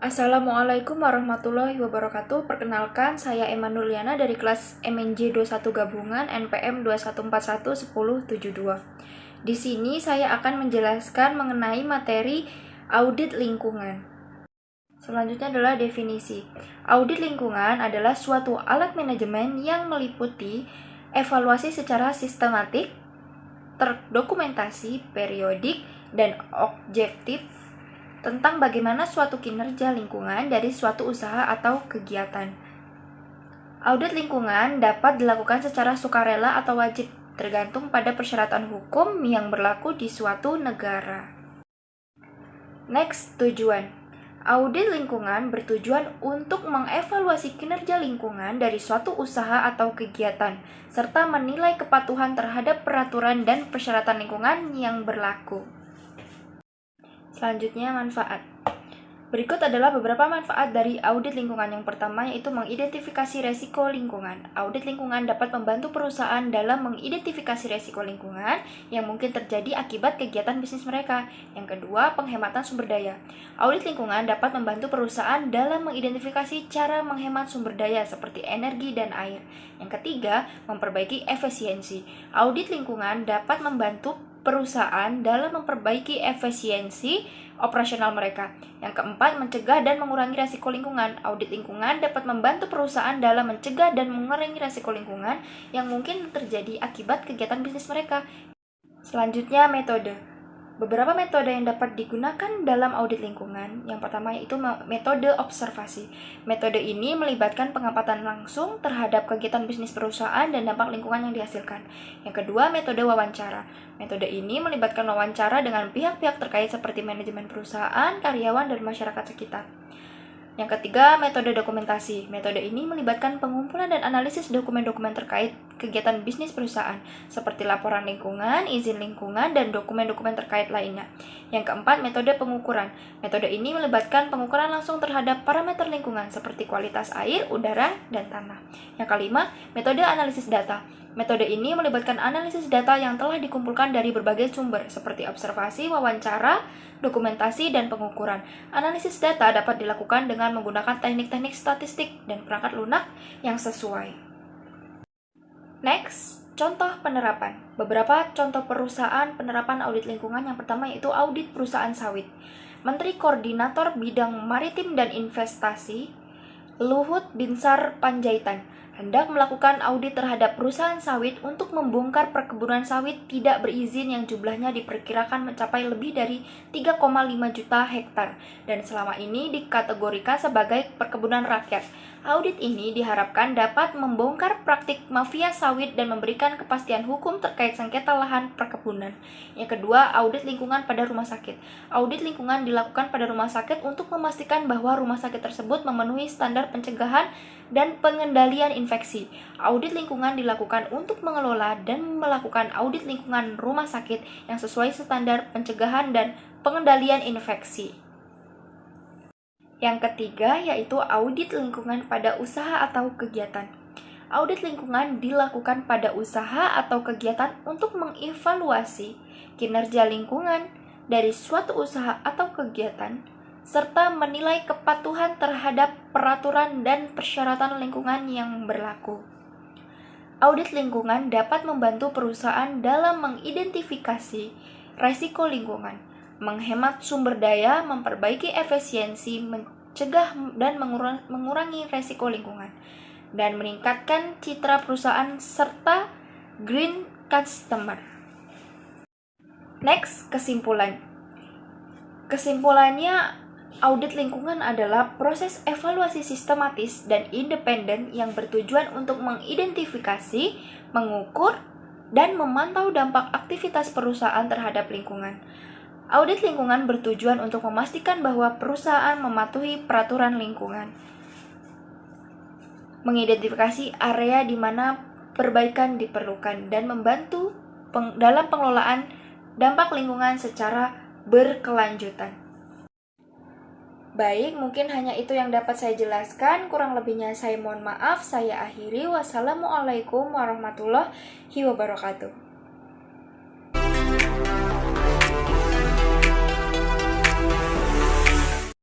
Assalamualaikum warahmatullahi wabarakatuh. Perkenalkan, saya Emma Nurliana dari kelas MNJ 21 Gabungan NPM 21411072. Di sini saya akan menjelaskan mengenai materi audit lingkungan. Selanjutnya adalah definisi. Audit lingkungan adalah suatu alat manajemen yang meliputi evaluasi secara sistematik, terdokumentasi, periodik, dan objektif tentang bagaimana suatu kinerja lingkungan dari suatu usaha atau kegiatan. Audit lingkungan dapat dilakukan secara sukarela atau wajib, tergantung pada persyaratan hukum yang berlaku di suatu negara. Next, tujuan. Audit lingkungan bertujuan untuk mengevaluasi kinerja lingkungan dari suatu usaha atau kegiatan, serta menilai kepatuhan terhadap peraturan dan persyaratan lingkungan yang berlaku. Selanjutnya, manfaat. Berikut adalah beberapa manfaat dari audit lingkungan. Yang pertama yaitu mengidentifikasi resiko lingkungan. Audit lingkungan dapat membantu perusahaan dalam mengidentifikasi resiko lingkungan yang mungkin terjadi akibat kegiatan bisnis mereka. Yang kedua, penghematan sumber daya. Audit lingkungan dapat membantu perusahaan dalam mengidentifikasi cara menghemat sumber daya seperti energi dan air. Yang ketiga, memperbaiki efisiensi. Audit lingkungan dapat membantu perusahaan dalam memperbaiki efisiensi operasional mereka. Yang keempat, mencegah dan mengurangi risiko lingkungan. Audit lingkungan dapat membantu perusahaan dalam mencegah dan mengurangi risiko lingkungan yang mungkin terjadi akibat kegiatan bisnis mereka. Selanjutnya, metode. Beberapa metode yang dapat digunakan dalam audit lingkungan. Yang pertama yaitu metode observasi. Metode ini melibatkan pengamatan langsung terhadap kegiatan bisnis perusahaan dan dampak lingkungan yang dihasilkan. Yang kedua, metode wawancara. Metode ini melibatkan wawancara dengan pihak-pihak terkait seperti manajemen perusahaan, karyawan, dan masyarakat sekitar. Yang ketiga, metode dokumentasi. Metode ini melibatkan pengumpulan dan analisis dokumen-dokumen terkait kegiatan bisnis perusahaan, seperti laporan lingkungan, izin lingkungan, dan dokumen-dokumen terkait lainnya. Yang keempat, metode pengukuran. Metode ini melibatkan pengukuran langsung terhadap parameter lingkungan, seperti kualitas air, udara, dan tanah. Yang kelima, metode analisis data. Metode ini melibatkan analisis data yang telah dikumpulkan dari berbagai sumber, seperti observasi, wawancara, dokumentasi, dan pengukuran. Analisis data dapat dilakukan dengan menggunakan teknik-teknik statistik dan perangkat lunak yang sesuai. Next, contoh penerapan. Beberapa contoh perusahaan penerapan audit lingkungan. Yang pertama yaitu audit perusahaan sawit. Menteri Koordinator Bidang Maritim dan Investasi, Luhut Binsar Panjaitan, hendak melakukan audit terhadap perusahaan sawit untuk membongkar perkebunan sawit tidak berizin yang jumlahnya diperkirakan mencapai lebih dari 3,5 juta hektar dan selama ini dikategorikan sebagai perkebunan rakyat. Audit ini diharapkan dapat membongkar praktik mafia sawit dan memberikan kepastian hukum terkait sengketa lahan perkebunan. Yang kedua, audit lingkungan pada rumah sakit. Audit lingkungan dilakukan pada rumah sakit untuk memastikan bahwa rumah sakit tersebut memenuhi standar pencegahan dan pengendalian infeksi. Audit lingkungan dilakukan untuk mengelola dan melakukan audit lingkungan rumah sakit yang sesuai standar pencegahan dan pengendalian infeksi. Yang ketiga yaitu audit lingkungan pada usaha atau kegiatan. Audit lingkungan dilakukan pada usaha atau kegiatan untuk mengevaluasi kinerja lingkungan dari suatu usaha atau kegiatan serta menilai kepatuhan terhadap peraturan dan persyaratan lingkungan yang berlaku. Audit lingkungan dapat membantu perusahaan dalam mengidentifikasi risiko lingkungan, menghemat sumber daya, memperbaiki efisiensi, mencegah dan mengurangi risiko lingkungan, dan meningkatkan citra perusahaan serta green customer. Next, kesimpulan. Kesimpulannya, audit lingkungan adalah proses evaluasi sistematis dan independen yang bertujuan untuk mengidentifikasi, mengukur, dan memantau dampak aktivitas perusahaan terhadap lingkungan. Audit lingkungan bertujuan untuk memastikan bahwa perusahaan mematuhi peraturan lingkungan, mengidentifikasi area di mana perbaikan diperlukan, dan membantu dalam pengelolaan dampak lingkungan secara berkelanjutan. Baik, mungkin hanya itu yang dapat saya jelaskan. Kurang lebihnya saya mohon maaf. Saya akhiri. Wassalamualaikum warahmatullahi wabarakatuh.